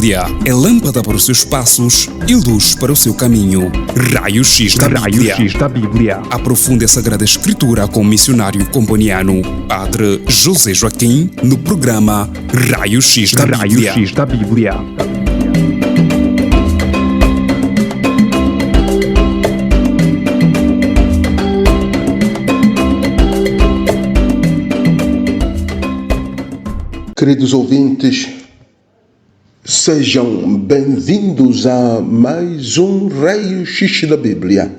Bíblia é lâmpada para os seus passos e luz para o seu caminho. Raio-X da Bíblia. Aprofunde a Sagrada Escritura com o missionário comboniano, Padre José Joaquim, no programa Raio-X da Bíblia. Queridos ouvintes, sejam bem-vindos a mais um Raio-X da Bíblia,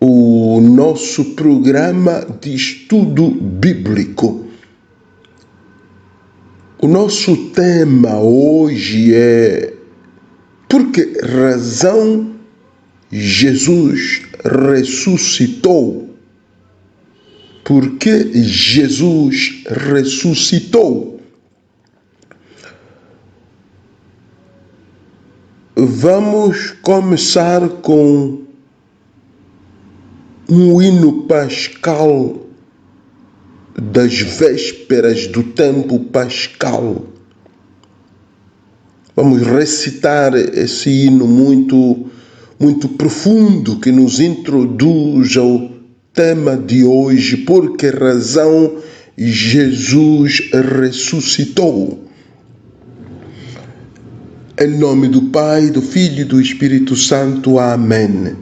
o nosso programa de estudo bíblico. O nosso tema hoje é: por que razão Jesus ressuscitou? Por que Jesus ressuscitou? Vamos começar com um hino pascal das vésperas do tempo pascal. Vamos recitar esse hino muito profundo que nos introduz ao tema de hoje: por que razão Jesus ressuscitou? Em nome do Pai, do Filho e do Espírito Santo. Amém.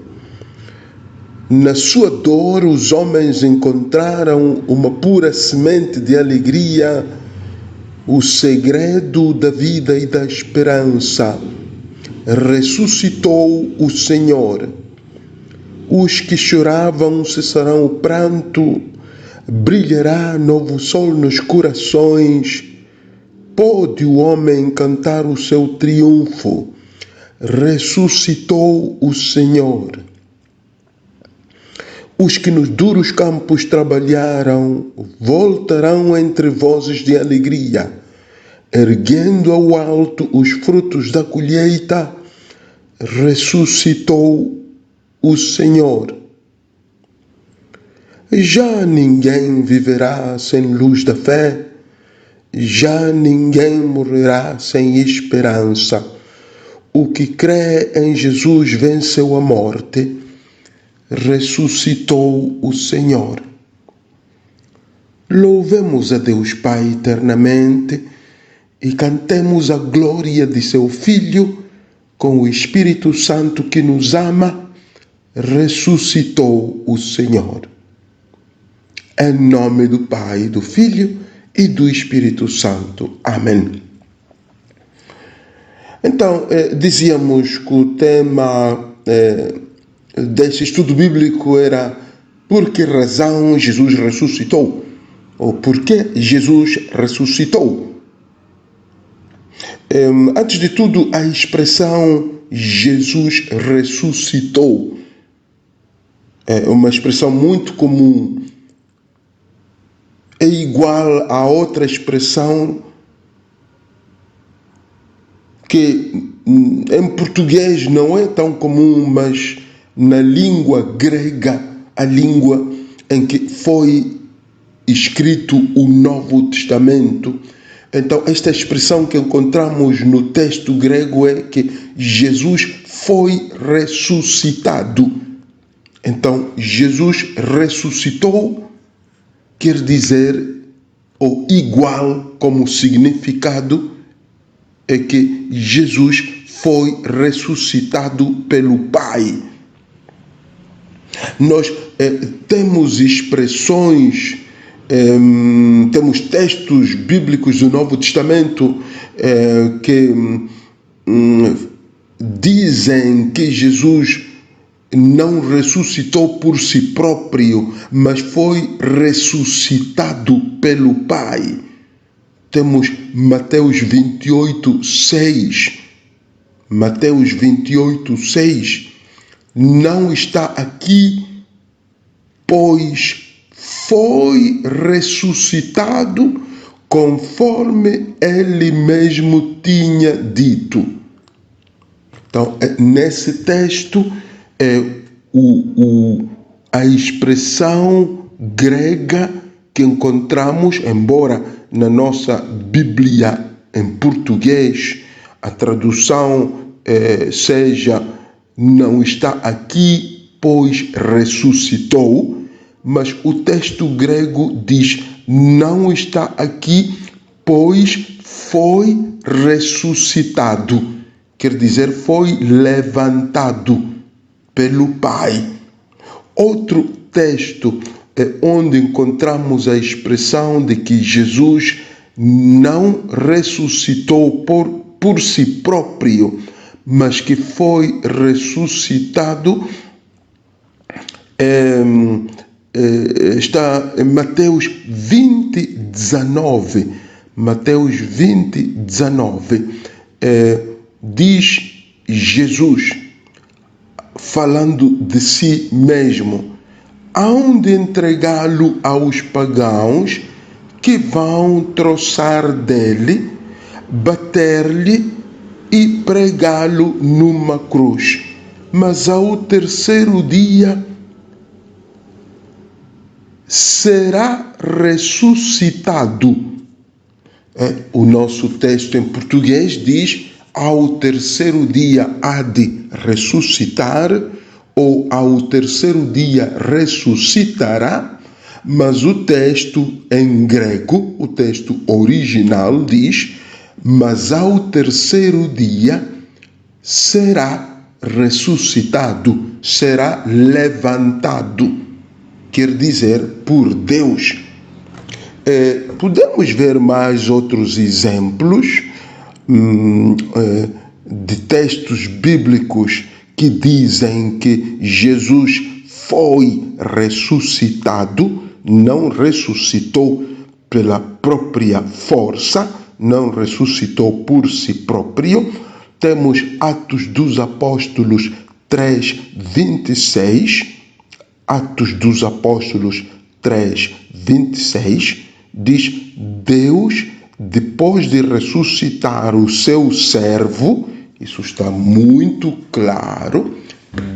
Na sua dor, os homens encontraram uma pura semente de alegria, o segredo da vida e da esperança. Ressuscitou o Senhor. Os que choravam cessarão o pranto, brilhará novo sol nos corações. Pôde o homem cantar o seu triunfo, ressuscitou o Senhor. Os que nos duros campos trabalharam, voltarão entre vozes de alegria, erguendo ao alto os frutos da colheita, ressuscitou o Senhor. Já ninguém viverá sem luz da fé, já ninguém morrerá sem esperança. O que crê em Jesus venceu a morte, ressuscitou o Senhor. Louvemos a Deus Pai eternamente e cantemos a glória de seu Filho com o Espírito Santo que nos ama, ressuscitou o Senhor. Em nome do Pai, do Filho e do Espírito Santo. Amém. Então, dizíamos que o tema desse estudo bíblico era: por que razão Jesus ressuscitou? Ou por que Jesus ressuscitou? Antes de tudo, a expressão Jesus ressuscitou é uma expressão muito comum. É igual a outra expressão que em português não é tão comum, mas na língua grega, a língua em que foi escrito o Novo Testamento. Então, esta expressão que encontramos no texto grego é que Jesus foi ressuscitado. Então, Jesus ressuscitou quer dizer, ou igual como significado, é que Jesus foi ressuscitado pelo Pai. Nós temos expressões, temos textos bíblicos do Novo Testamento que dizem que Jesus não ressuscitou por si próprio, mas foi ressuscitado pelo Pai. Temos Mateus 28:6. Mateus 28:6. Não está aqui, pois foi ressuscitado conforme ele mesmo tinha dito. Então, nesse texto, a expressão grega que encontramos, embora na nossa Bíblia em português a tradução seja não está aqui, pois ressuscitou, mas o texto grego diz não está aqui, pois foi ressuscitado. Quer dizer, foi levantado pelo Pai. Outro texto onde encontramos a expressão de que Jesus não ressuscitou por si próprio, mas que foi ressuscitado, está em Mateus 20, 19. Mateus 20, 19. Diz Jesus, falando de si mesmo, hão de entregá-lo aos pagãos, que vão troçar dele, bater-lhe e pregá-lo numa cruz. Mas ao terceiro dia será ressuscitado. O nosso texto em português diz: ao terceiro dia há de ressuscitar, ou ao terceiro dia ressuscitará, mas o texto em grego, o texto original diz: mas ao terceiro dia será ressuscitado, será levantado, quer dizer, por Deus. Podemos ver mais outros exemplos de textos bíblicos que dizem que Jesus foi ressuscitado, não ressuscitou pela própria força, não ressuscitou por si próprio. Temos Atos dos Apóstolos 3, 26. Atos dos Apóstolos 3, 26 diz: Deus, depois de ressuscitar o seu servo, isso está muito claro,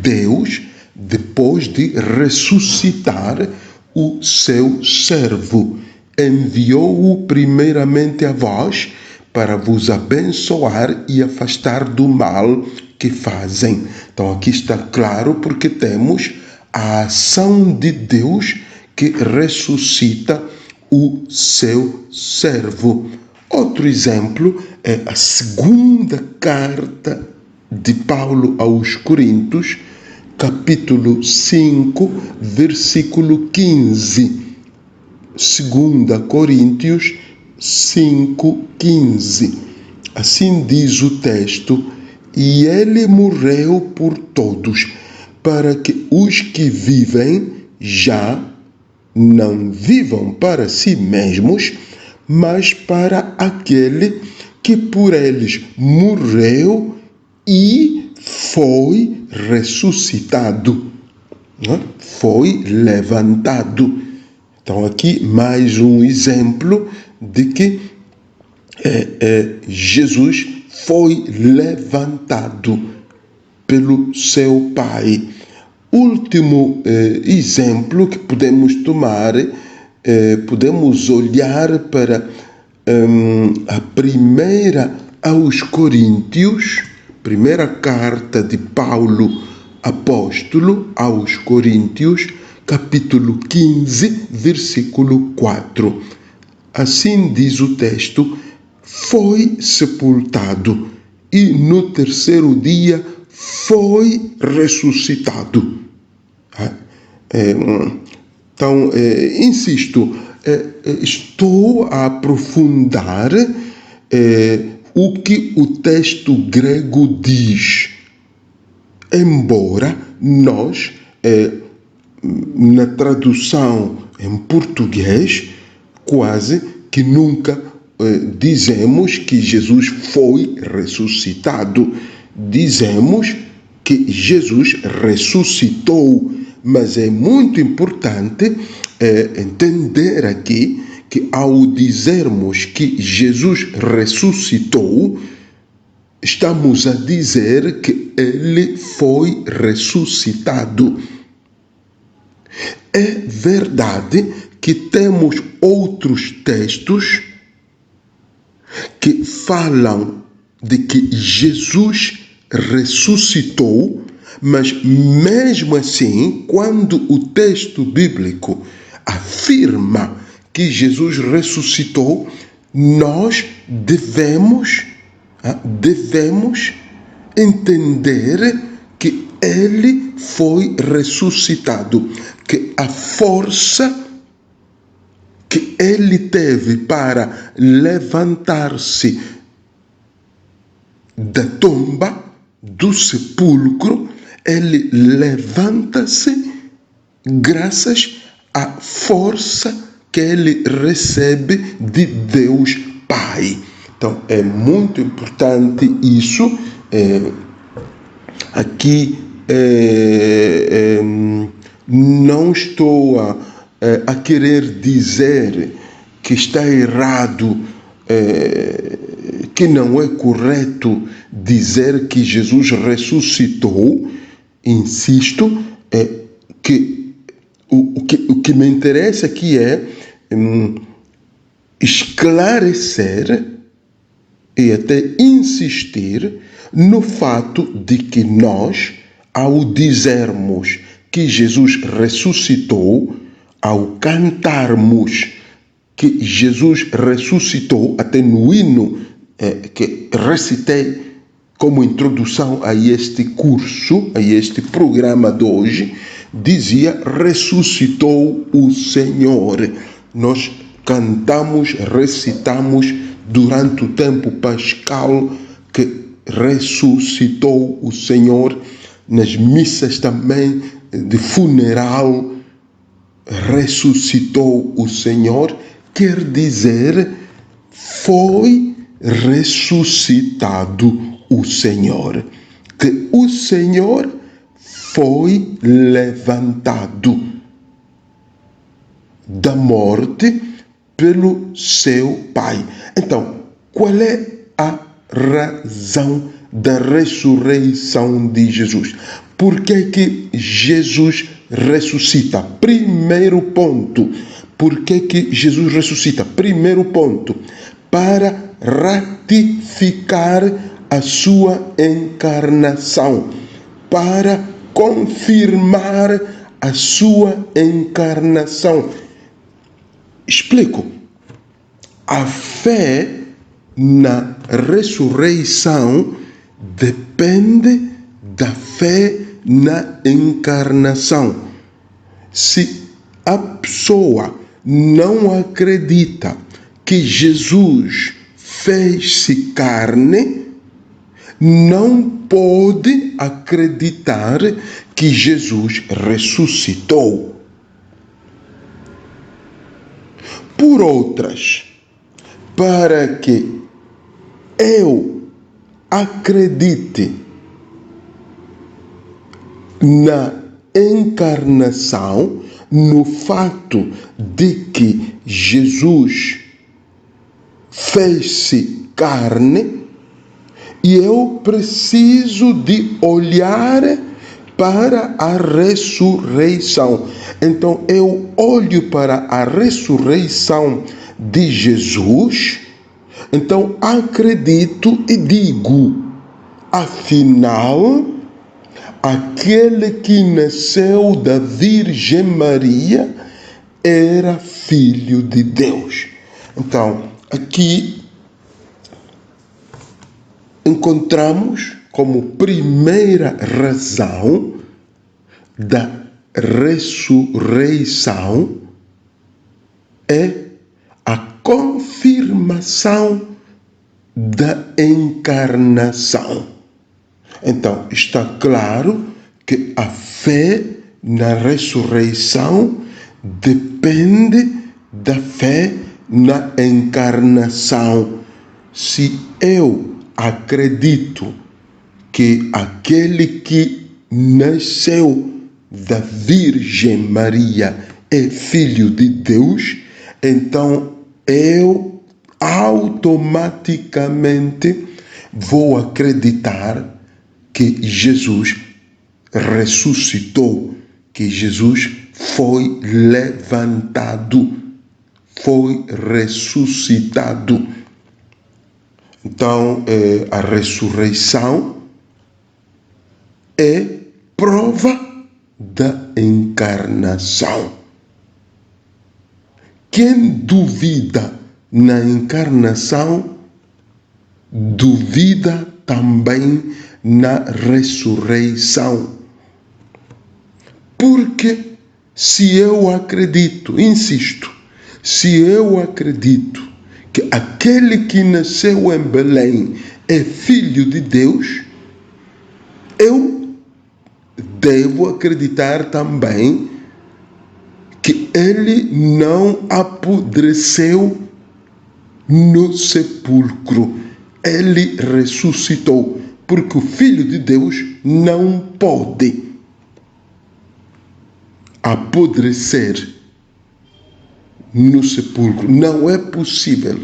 Deus, depois de ressuscitar o seu servo, enviou-o primeiramente a vós para vos abençoar e afastar do mal que fazem. Então aqui está claro, porque temos a ação de Deus que ressuscita o seu servo. Outro exemplo é a segunda carta de Paulo aos Coríntios, capítulo 5, versículo 15. 2 Coríntios 5, 15. Assim diz o texto: e ele morreu por todos, para que os que vivem já não vivam para si mesmos, mas para aquele que por eles morreu e foi ressuscitado, foi levantado. Então aqui mais um exemplo de que Jesus foi levantado pelo seu Pai. Último exemplo que podemos tomar, podemos olhar para a primeira aos Coríntios, primeira carta de Paulo apóstolo aos Coríntios, capítulo 15, versículo 4. Assim diz o texto: foi sepultado e no terceiro dia foi ressuscitado. Então, insisto, estou a aprofundar o que o texto grego diz, embora nós, na tradução em português, quase que nunca dizemos que Jesus foi ressuscitado. Dizemos que Jesus ressuscitou, mas é muito importante entender aqui que ao dizermos que Jesus ressuscitou, estamos a dizer que ele foi ressuscitado. É verdade que temos outros textos que falam de que Jesus ressuscitou, mas mesmo assim, quando o texto bíblico afirma que Jesus ressuscitou, nós devemos entender que ele foi ressuscitado, que a força que ele teve para levantar-se da tumba, do sepulcro, ele levanta-se graças à força que ele recebe de Deus Pai. Então, é muito importante isso. Aqui não estou a querer dizer que está errado, que não é correto dizer que Jesus ressuscitou. Insisto, que o que me interessa aqui é esclarecer e até insistir no fato de que nós, ao dizermos que Jesus ressuscitou, ao cantarmos que Jesus ressuscitou, até no hino que recitei como introdução a este curso, a este programa de hoje, dizia: ressuscitou o Senhor. Nós cantamos, recitamos durante o tempo pascal que ressuscitou o Senhor. Nas missas também de funeral, ressuscitou o Senhor, quer dizer, foi ressuscitado o Senhor, que o Senhor foi levantado da morte pelo seu Pai. Então, qual é a razão da ressurreição de Jesus? Por que Jesus ressuscita? Primeiro ponto. Por que Jesus ressuscita? Primeiro ponto. Para ratificar a sua encarnação. Para confirmar a sua encarnação. Explico. A fé na ressurreição depende da fé na encarnação. Se a pessoa não acredita que Jesus fez-se carne, não pode acreditar que Jesus ressuscitou. Por outras, para que eu acredite na encarnação, no fato de que Jesus fez-se carne, e eu preciso de olhar para a ressurreição. Então eu olho para a ressurreição de Jesus, então acredito e digo: afinal, aquele que nasceu da Virgem Maria era filho de Deus. Então, aqui encontramos como primeira razão da ressurreição é a confirmação da encarnação. Então, está claro que a fé na ressurreição depende da fé na encarnação. Se eu acredito que aquele que nasceu da Virgem Maria é filho de Deus, então eu automaticamente vou acreditar que Jesus ressuscitou, que Jesus foi levantado, foi ressuscitado. Então, a ressurreição é prova da encarnação. Quem duvida na encarnação, duvida também na ressurreição. Porque se eu acredito, insisto, se eu acredito que aquele que nasceu em Belém é filho de Deus, eu devo acreditar também que ele não apodreceu no sepulcro. Ele ressuscitou, porque o Filho de Deus não pode apodrecer no sepulcro. Não é possível.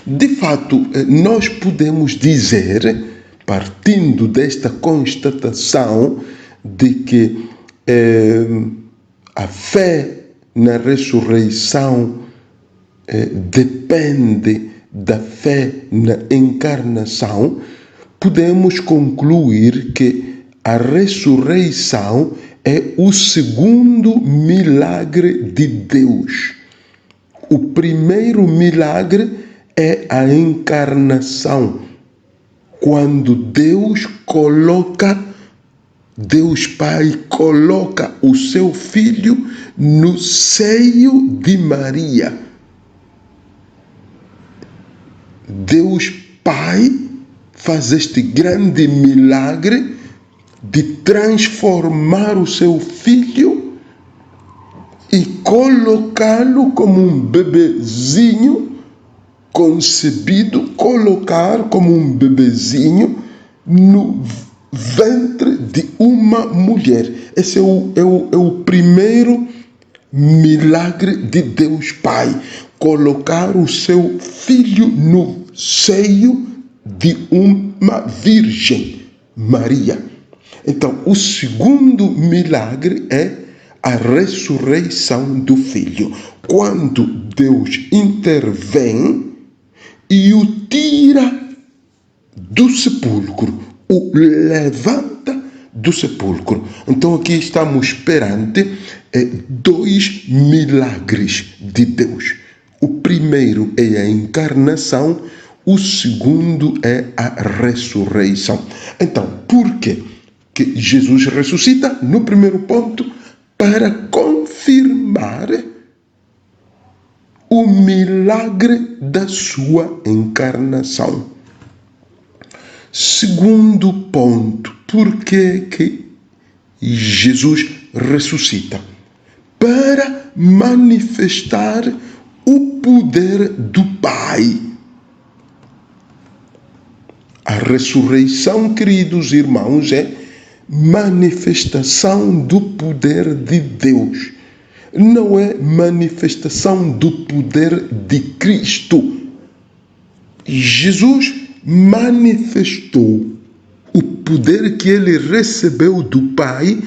De fato, nós podemos dizer, partindo desta constatação de que a fé na ressurreição depende da fé na encarnação, podemos concluir que a ressurreição é o segundo milagre de Deus. O primeiro milagre é a encarnação, quando Deus Pai coloca o seu Filho no seio de Maria. Deus Pai faz este grande milagre de transformar o seu Filho e colocá-lo como um bebezinho concebido, colocar como um bebezinho no ventre de uma mulher. Esse é o primeiro milagre de Deus Pai. Colocar o seu Filho no seio de uma virgem, Maria. Então, o segundo milagre é a ressurreição do Filho. Quando Deus intervém e o tira do sepulcro, o levanta do sepulcro. Então aqui estamos perante dois milagres de Deus. O primeiro é a encarnação, o segundo é a ressurreição. Então, por quê que Jesus ressuscita? No primeiro ponto, para confirmar o milagre da sua encarnação. Segundo ponto, por que Jesus ressuscita? Para manifestar o poder do Pai. A ressurreição, queridos irmãos, é manifestação do poder de Deus. Não é manifestação do poder de Cristo. Jesus manifestou o poder que ele recebeu do Pai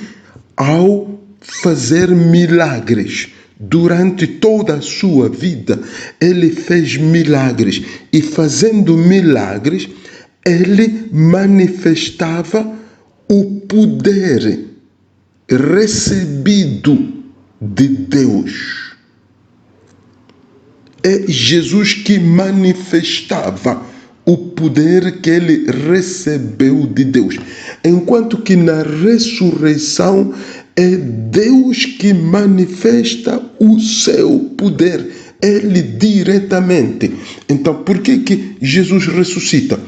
ao fazer milagres. Durante toda a sua vida, ele fez milagres. E fazendo milagres, ele manifestava o poder recebido de Deus. É Jesus que manifestava o poder que ele recebeu de Deus. Enquanto que na ressurreição é Deus que manifesta o seu poder, ele diretamente. Então, por que Jesus ressuscita?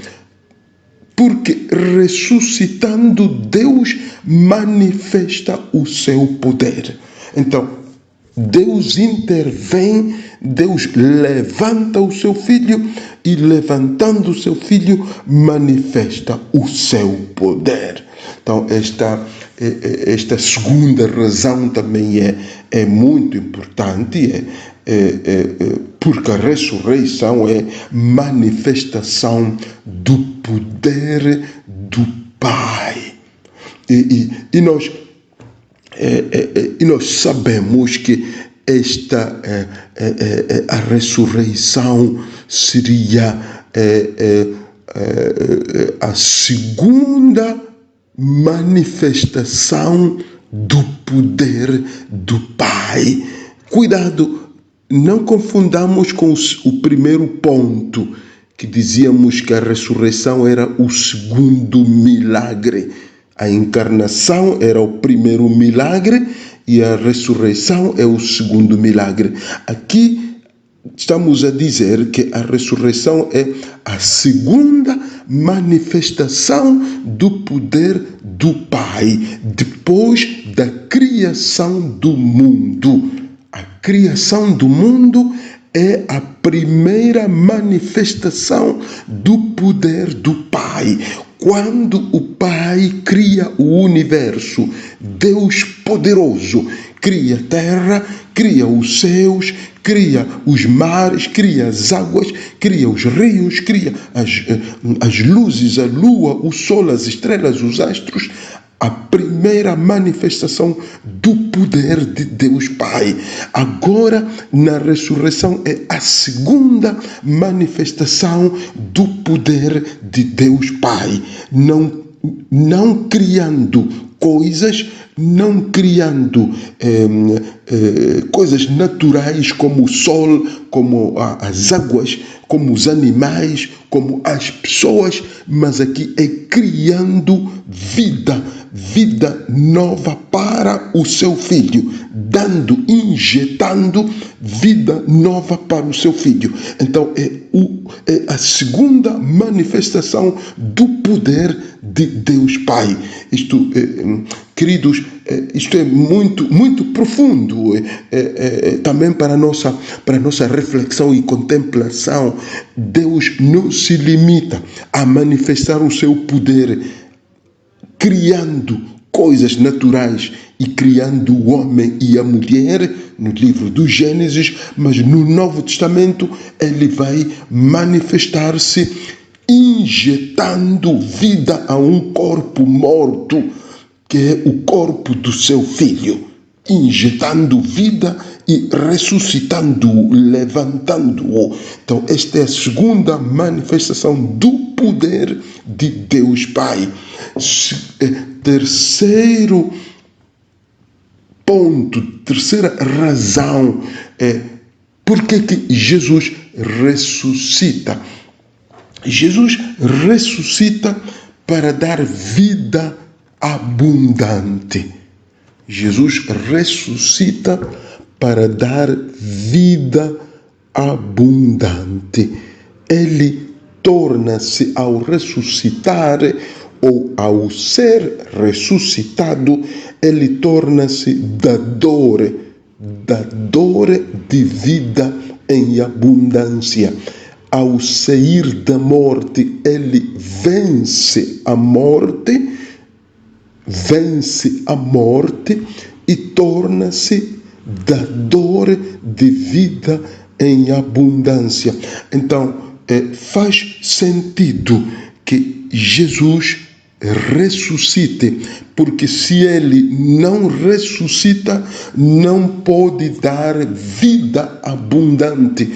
Porque ressuscitando, Deus manifesta o seu poder. Então, Deus intervém, Deus levanta o seu Filho e, levantando o seu Filho, manifesta o seu poder. Então, esta segunda razão também é muito importante, porque a ressurreição é manifestação do poder do Pai. E nós sabemos que a ressurreição seria a segunda manifestação do poder do Pai. Cuidado, não confundamos com o primeiro ponto, que dizíamos que a ressurreição era o segundo milagre. A encarnação era o primeiro milagre e a ressurreição é o segundo milagre. Aqui estamos a dizer que a ressurreição é a segunda manifestação do poder do Pai, depois da criação do mundo. A criação do mundo é a primeira manifestação do poder do Pai. Quando o Pai cria o universo, Deus poderoso cria a terra, cria os céus, cria os mares, cria as águas, cria os rios, cria as luzes, a lua, o sol, as estrelas, os astros. A primeira manifestação do poder de Deus Pai. Agora, na ressurreição, é a segunda manifestação do poder de Deus Pai. Não criando coisas, não criando coisas naturais como o sol, como as águas, como os animais, como as pessoas, mas aqui é criando vida nova para o seu filho, injetando vida nova para o seu filho. Então é a segunda manifestação do poder de Deus Pai. Isto, queridos, isto é muito profundo, também para a nossa reflexão e contemplação. Deus não se limita a manifestar o seu poder criando coisas naturais e criando o homem e a mulher no livro do Gênesis, mas no Novo Testamento ele vai manifestar-se injetando vida a um corpo morto, que é o corpo do seu filho, injetando vida e ressuscitando-o, levantando-o. Então, esta é a segunda manifestação do poder de Deus Pai. Terceiro ponto, terceira razão é por que Jesus ressuscita. Jesus ressuscita para dar vida abundante. Jesus ressuscita para dar vida abundante. Ele torna-se, ao ressuscitar ou ao ser ressuscitado, ele torna-se dador de vida em abundância. Ao sair da morte, ele vence a morte e torna-se dador de vida em abundância. Então, faz sentido que Jesus ressuscite, porque se ele não ressuscita, não pode dar vida abundante.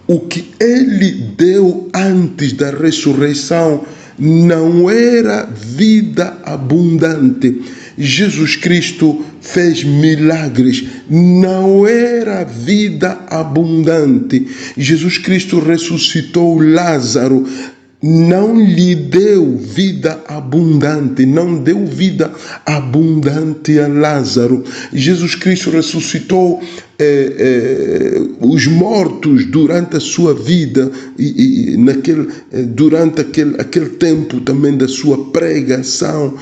O que ele deu antes da ressurreição não era vida abundante. Jesus Cristo fez milagres, não era vida abundante. Jesus Cristo ressuscitou Lázaro, não lhe deu vida abundante, não deu vida abundante a Lázaro. Jesus Cristo ressuscitou os mortos durante a sua vida e durante aquele tempo também da sua pregação.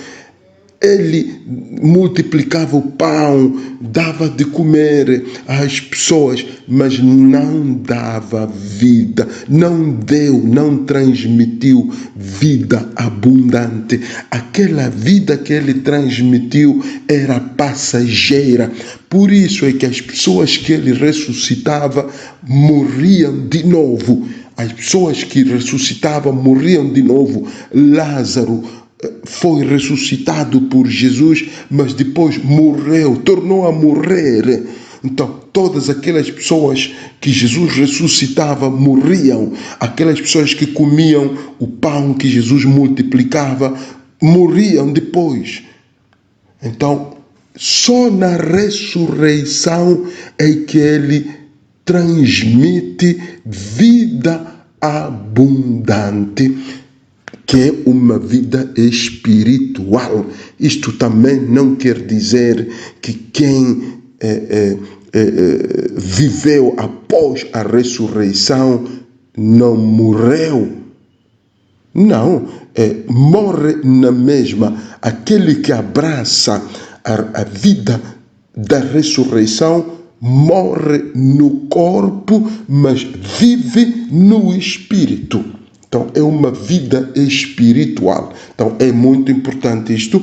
Ele multiplicava o pão, dava de comer às pessoas, mas não dava vida, não transmitiu vida abundante. Aquela vida que ele transmitiu era passageira. Por isso é que as pessoas que ele ressuscitava morriam de novo. As pessoas que ressuscitavam morriam de novo. Lázaro foi ressuscitado por Jesus, mas depois morreu, tornou a morrer. Então, todas aquelas pessoas que Jesus ressuscitava morriam. Aquelas pessoas que comiam o pão que Jesus multiplicava morriam depois. Então, só na ressurreição é que ele transmite vida abundante, que é uma vida espiritual. Isto também não quer dizer que quem viveu após a ressurreição não morreu. Não, morre na mesma. Aquele que abraça a vida da ressurreição morre no corpo, mas vive no espírito. Então, é uma vida espiritual. Então, é muito importante isto.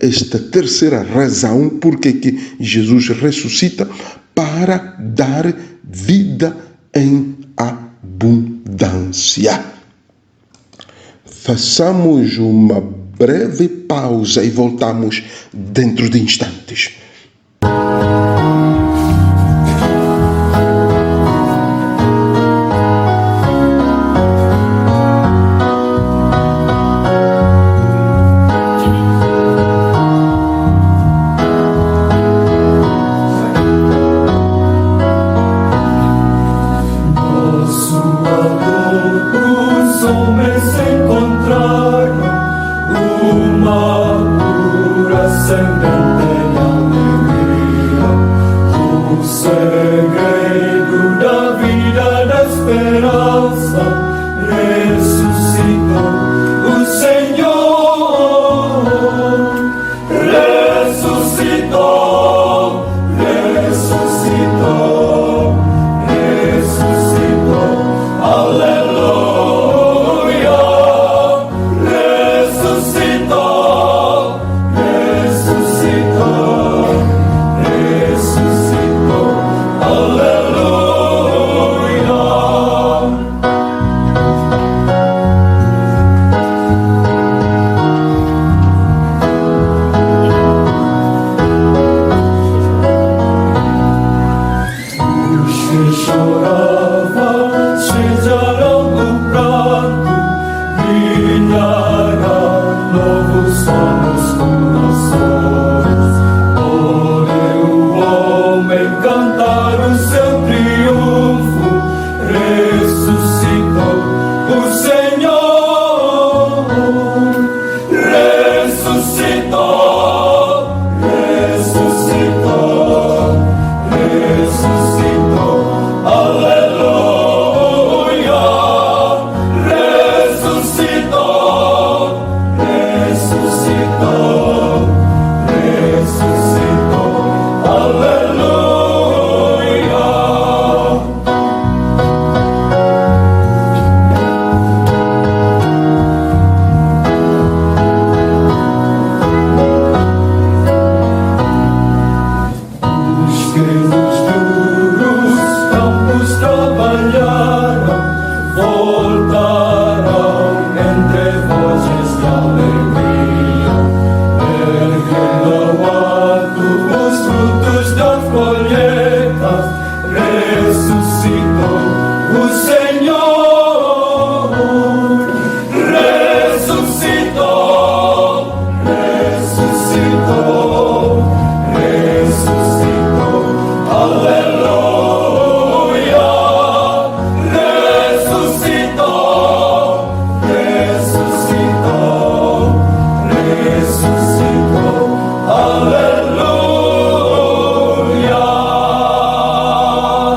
Esta terceira razão porque que Jesus ressuscita, para dar vida em abundância. Façamos uma breve pausa e voltamos dentro de instantes.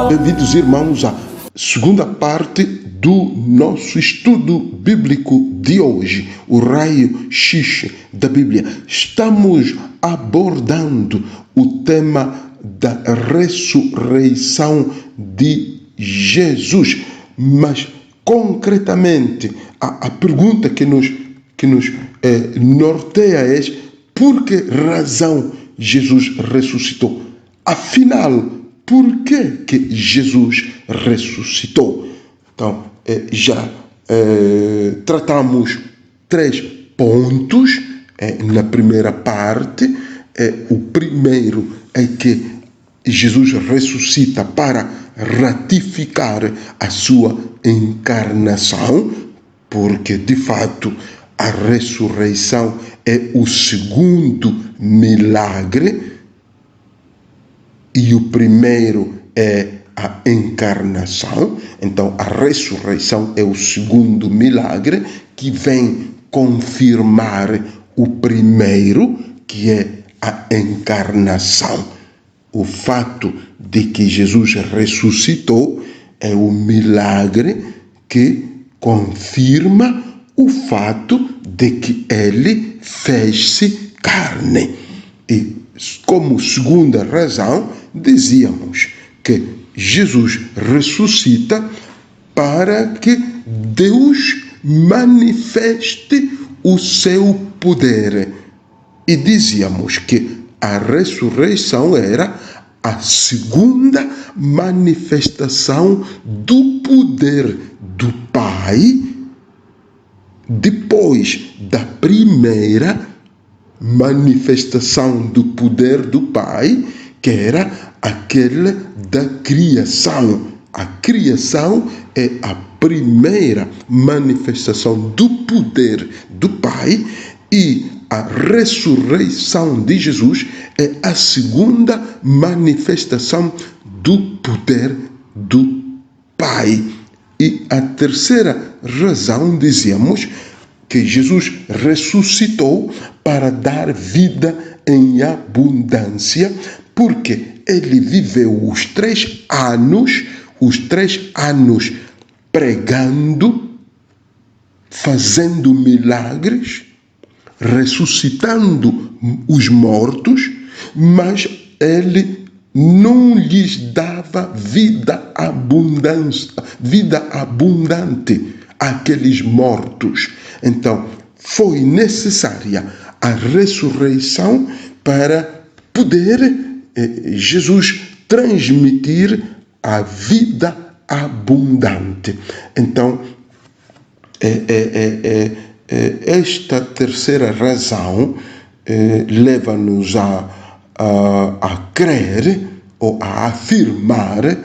Bem-vindos, irmãos, à segunda parte do nosso estudo bíblico de hoje, o raio-x da Bíblia. Estamos abordando o tema da ressurreição de Jesus, mas concretamente a pergunta que nos norteia é: por que razão Jesus ressuscitou? Afinal, por que Jesus ressuscitou? Então, já tratamos 3 pontos na primeira parte. O primeiro é que Jesus ressuscita para ratificar a sua encarnação, porque de fato a ressurreição é o segundo milagre e o primeiro é a encarnação. Então a ressurreição é o segundo milagre que vem confirmar o primeiro, que é a encarnação. O fato de que Jesus ressuscitou é o milagre que confirma o fato de que ele fez-se carne. E como segunda razão, dizíamos que Jesus ressuscita para que Deus manifeste o seu poder. E dizíamos que a ressurreição era a segunda manifestação do poder do Pai, depois da primeira manifestação do poder do Pai, que era aquele da criação. A criação é a primeira manifestação do poder do Pai e a ressurreição de Jesus é a segunda manifestação do poder do Pai. E a terceira razão, dizíamos, que Jesus ressuscitou para dar vida em abundância, porque ele viveu os 3 anos pregando, fazendo milagres, ressuscitando os mortos, mas ele não lhes dava vida abundante àqueles mortos. Então, foi necessária a ressurreição para poder Jesus transmitir a vida abundante. Então, esta terceira razão leva-nos a crer ou a afirmar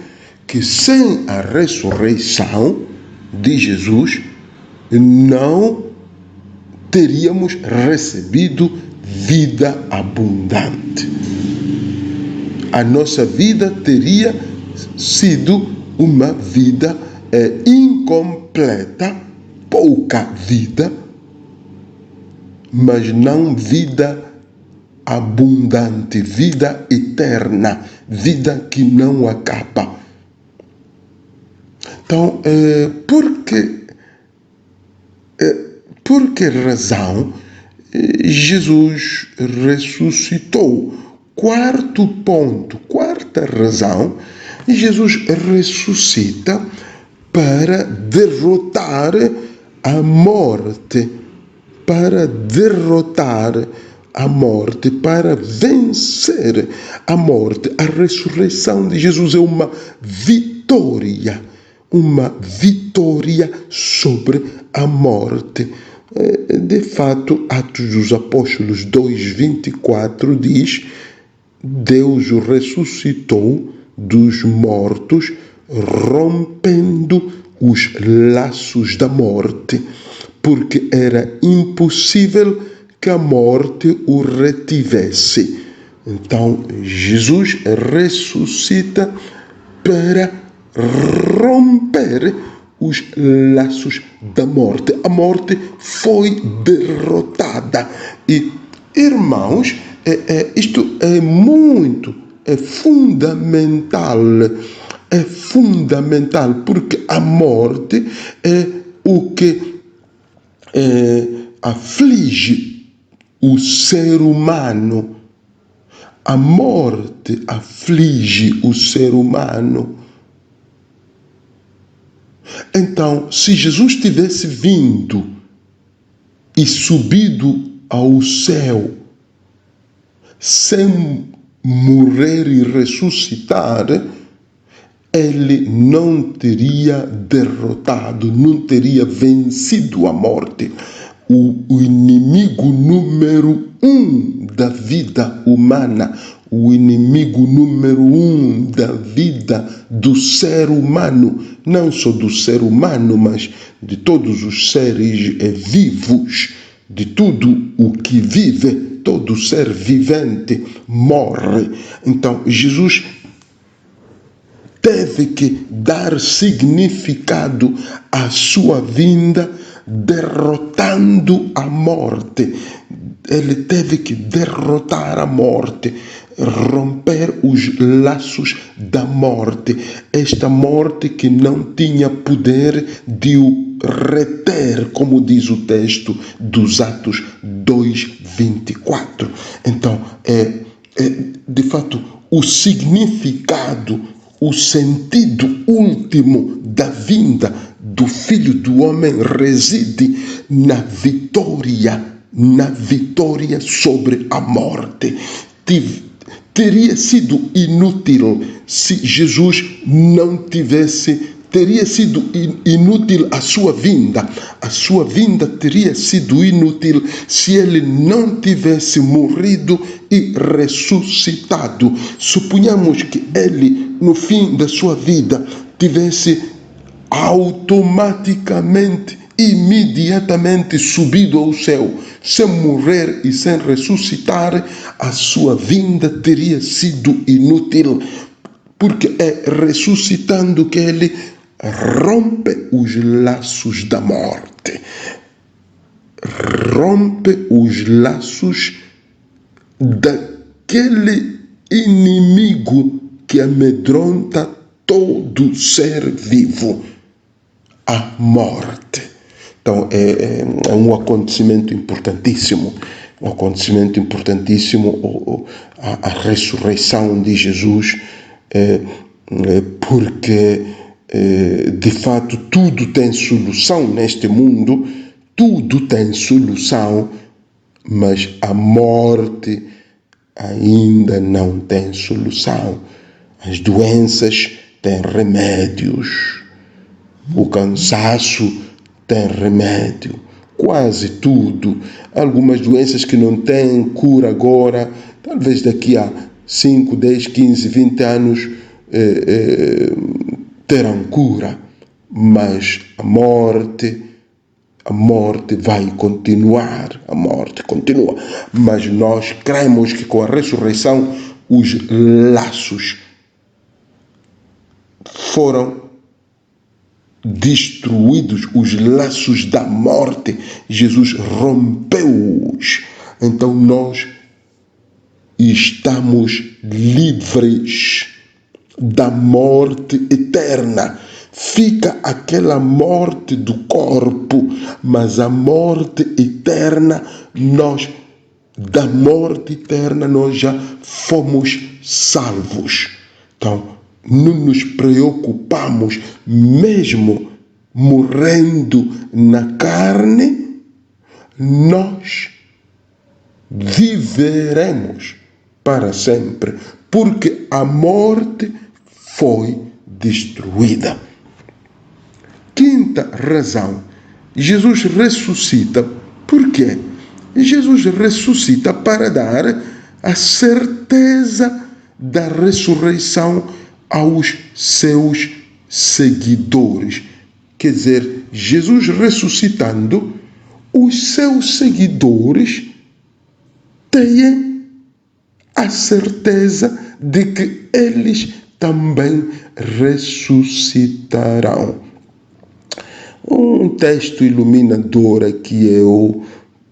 que sem a ressurreição de Jesus não teríamos recebido vida abundante. A nossa vida teria sido uma vida incompleta, pouca vida, mas não vida abundante, vida eterna, vida que não acaba. Então, por que razão Jesus ressuscitou? Quarto ponto, quarta razão, Jesus ressuscita para derrotar a morte, para vencer a morte. A ressurreição de Jesus é uma vitória sobre a morte. De fato, Atos dos Apóstolos 2:24 diz: Deus o ressuscitou dos mortos, rompendo os laços da morte, porque era impossível que a morte o retivesse. Então, Jesus ressuscita para romper os laços da morte. A morte foi derrotada. E, irmãos, isto é fundamental, porque a morte é o que aflige o ser humano. A morte aflige o ser humano. Então, se Jesus tivesse vindo e subido ao céu sem morrer e ressuscitar, ele não teria derrotado, não teria vencido a morte. o inimigo número 1 da vida humana, o inimigo número 1 da vida do ser humano, não só do ser humano, mas de todos os seres vivos, de tudo o que vive, todo ser vivente morre. Então, Jesus teve que dar significado à sua vinda, derrotando a morte. Ele teve que derrotar a morte, romper os laços da morte. Esta morte que não tinha poder de o reter, como diz o texto dos Atos 2:24. Então, de fato, o significado, o sentido último da vinda do Filho do Homem reside na vitória sobre a morte. Teria sido inútil se Jesus não tivesse, teria sido inútil a sua vinda. A sua vinda teria sido inútil se ele não tivesse morrido e ressuscitado. Suponhamos que ele, no fim da sua vida, tivesse automaticamente, imediatamente subido ao céu, sem morrer e sem ressuscitar. A sua vinda teria sido inútil, porque é ressuscitando que ele rompe os laços da morte, rompe os laços daquele inimigo que amedronta todo ser vivo, a morte. Então, é um acontecimento importantíssimo, a ressurreição de Jesus, porque, de fato, tudo tem solução neste mundo, tudo tem solução, mas a morte ainda não tem solução. As doenças têm remédios, o cansaço tem remédio, quase tudo. Algumas doenças que não têm cura agora, talvez daqui a 5, 10, 15, 20 anos terão cura, mas a morte vai continuar, a morte continua. Mas nós cremos que com a ressurreição os laços foram destruídos, os laços da morte, Jesus rompeu-os. Então nós estamos livres da morte eterna. Fica aquela morte do corpo, mas a morte eterna, da morte eterna nós já fomos salvos. Então, não nos preocupamos, mesmo morrendo na carne, nós viveremos para sempre, porque a morte foi destruída. Quinta razão, Jesus ressuscita. Por quê? Jesus ressuscita para dar a certeza da ressurreição aos seus seguidores. Quer dizer, Jesus ressuscitando, os seus seguidores têm a certeza de que eles também ressuscitarão. Um texto iluminador aqui é o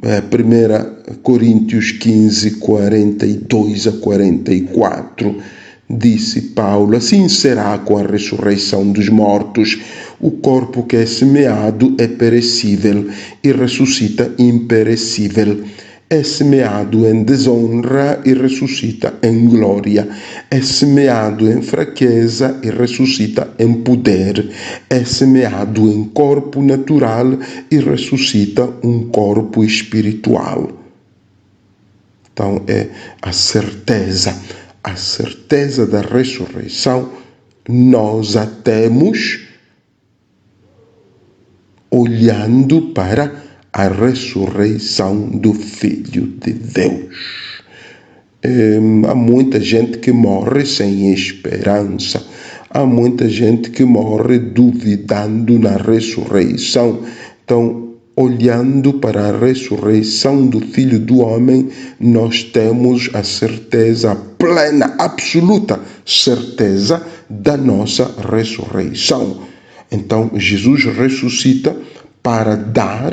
1 Coríntios 15, 42 a 44. Disse Paulo: assim será com a ressurreição dos mortos. O corpo que é semeado é perecível e ressuscita imperecível. É semeado em desonra e ressuscita em glória. É semeado em fraqueza e ressuscita em poder. É semeado em corpo natural e ressuscita um corpo espiritual. Então é a certeza da ressurreição. Nós a temos olhando para a ressurreição do Filho de Deus. Há muita gente que morre sem esperança. Há muita gente que morre duvidando na ressurreição. Então, olhando para a ressurreição do Filho do Homem, nós temos a certeza plena, absoluta certeza da nossa ressurreição. Então, Jesus ressuscita para dar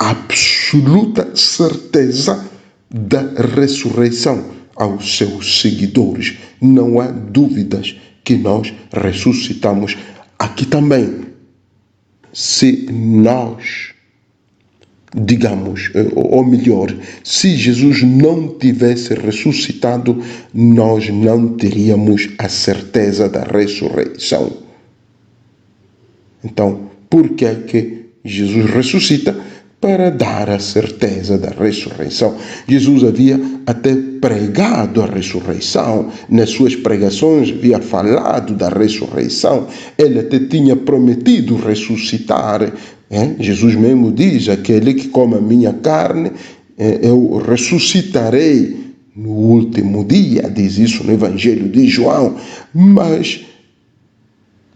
absoluta certeza da ressurreição aos seus seguidores. Não há dúvidas que nós ressuscitamos aqui também. Se nós, digamos, ou melhor, se Jesus não tivesse ressuscitado, nós não teríamos a certeza da ressurreição. Então, por que é que Jesus ressuscita? Para dar a certeza da ressurreição. Jesus havia até pregado a ressurreição, nas suas pregações havia falado da ressurreição, ele até tinha prometido ressuscitar. Jesus mesmo diz: aquele que come a minha carne, eu ressuscitarei no último dia, diz isso no Evangelho de João. Mas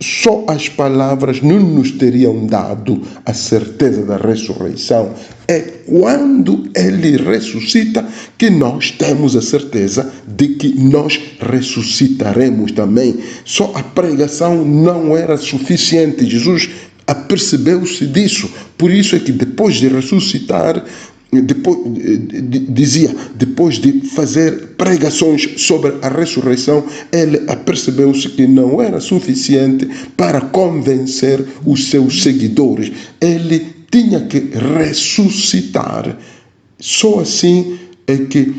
só as palavras não nos teriam dado a certeza da ressurreição. É quando ele ressuscita que nós temos a certeza de que nós ressuscitaremos também. Só a pregação não era suficiente. Jesus apercebeu-se disso. Por isso é que depois de ressuscitar, depois de fazer pregações sobre a ressurreição, ele apercebeu-se que não era suficiente para convencer os seus seguidores. Ele tinha que ressuscitar. Só assim é que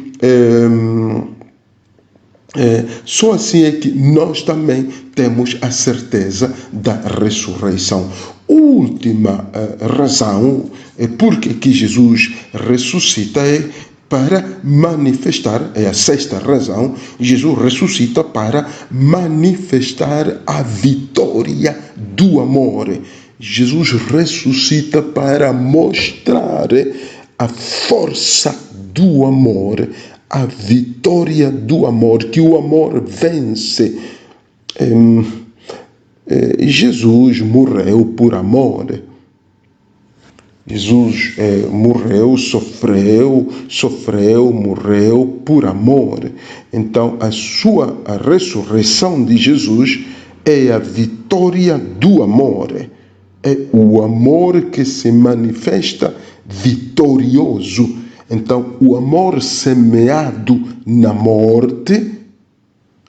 nós também temos a certeza da ressurreição. Última razão porque que Jesus ressuscita é para manifestar, é a sexta razão, Jesus ressuscita para manifestar a vitória do amor. Jesus ressuscita para mostrar a força do amor, a vitória do amor, que o amor vence. Jesus morreu por amor. Jesus morreu, sofreu, morreu por amor. Então, a ressurreição de Jesus é a vitória do amor. É o amor que se manifesta vitorioso. Então, o amor semeado na morte,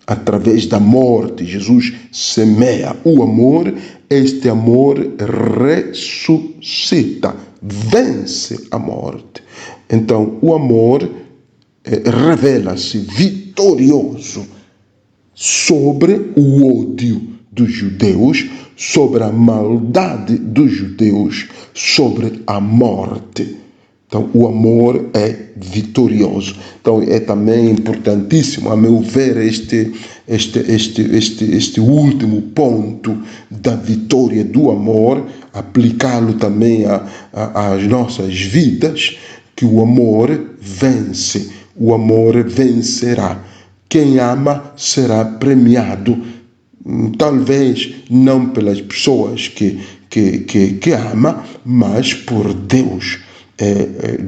através da morte, Jesus semeia o amor. Este amor ressuscita, vence a morte. Então, o amor revela-se vitorioso sobre o ódio dos judeus, sobre a maldade dos judeus, sobre a morte. Então, o amor é vitorioso. Então, é também importantíssimo, a meu ver, este último ponto da vitória do amor, aplicá-lo também às nossas vidas, que o amor vence, o amor vencerá. Quem ama será premiado, talvez não pelas pessoas que ama, mas por Deus.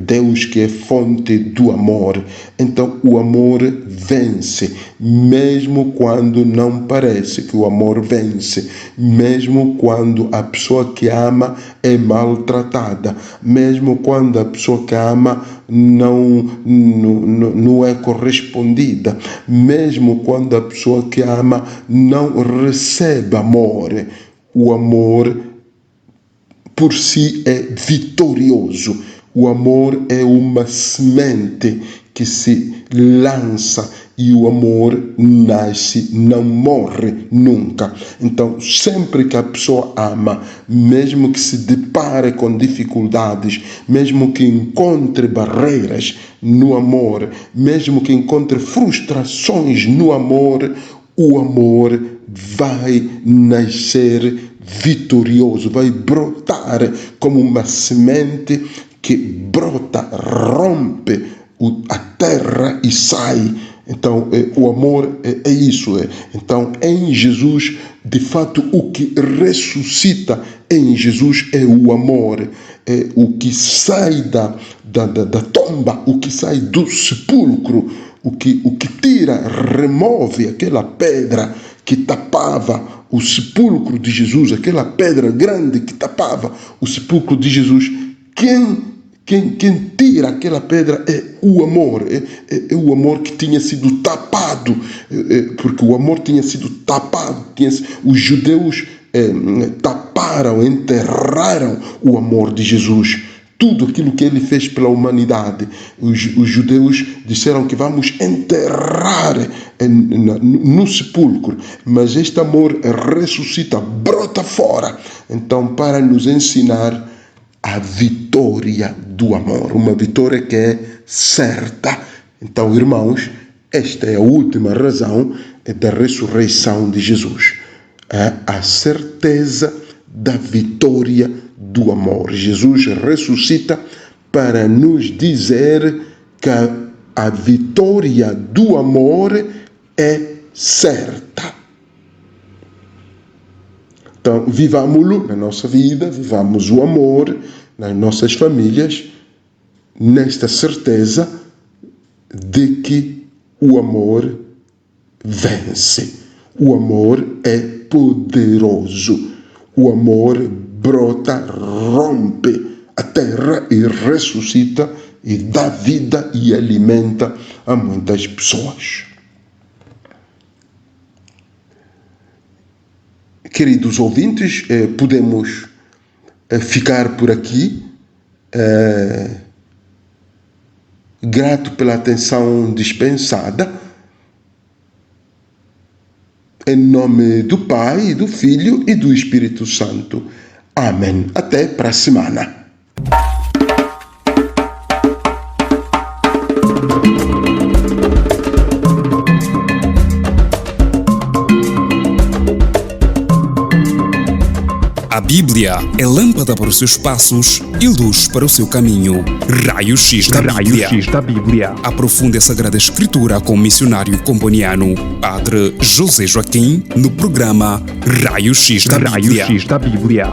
Deus que é fonte do amor. Então o amor vence, mesmo quando não parece que o amor vence, mesmo quando a pessoa que ama é maltratada, mesmo quando a pessoa que ama não é correspondida, mesmo quando a pessoa que ama não recebe amor. O amor por si é vitorioso. O amor é uma semente que se lança e o amor nasce, não morre nunca. Então, sempre que a pessoa ama, mesmo que se depare com dificuldades, mesmo que encontre barreiras no amor, mesmo que encontre frustrações no amor, o amor vai nascer vitorioso, vai brotar como uma semente que brota, rompe a terra e sai. Então, o amor é isso. Então, em Jesus, de fato, o que ressuscita em Jesus é o amor. É o que sai da tomba, o que sai do sepulcro, o que tira, remove aquela pedra que tapava o sepulcro de Jesus, aquela pedra grande que tapava o sepulcro de Jesus. Quem tira aquela pedra é o amor, é o amor que tinha sido tapado, porque o amor tinha sido tapado, os judeus taparam, enterraram o amor de Jesus. Tudo aquilo que ele fez pela humanidade, os judeus disseram que vamos enterrar no sepulcro, mas este amor ressuscita, brota fora, então para nos ensinar a vitória do amor, uma vitória que é certa. Então, irmãos, esta é a última razão da ressurreição de Jesus, a certeza da vitória do amor. Jesus ressuscita para nos dizer que a vitória do amor é certa. Então, vivamos-lo na nossa vida, vivamos o amor nas nossas famílias, nesta certeza de que o amor vence. O amor é poderoso. O amor brota, rompe a terra e ressuscita e dá vida e alimenta a muitas pessoas. Queridos ouvintes, podemos ficar por aqui. Grato pela atenção dispensada. Em nome do Pai, do Filho e do Espírito Santo. Amém. Até para a semana. A Bíblia é lâmpada para os seus passos e luz para o seu caminho. Raio-X da Bíblia. Aprofunde a Sagrada Escritura com o missionário comboniano, Padre José Joaquim, no programa Raio-X da Bíblia.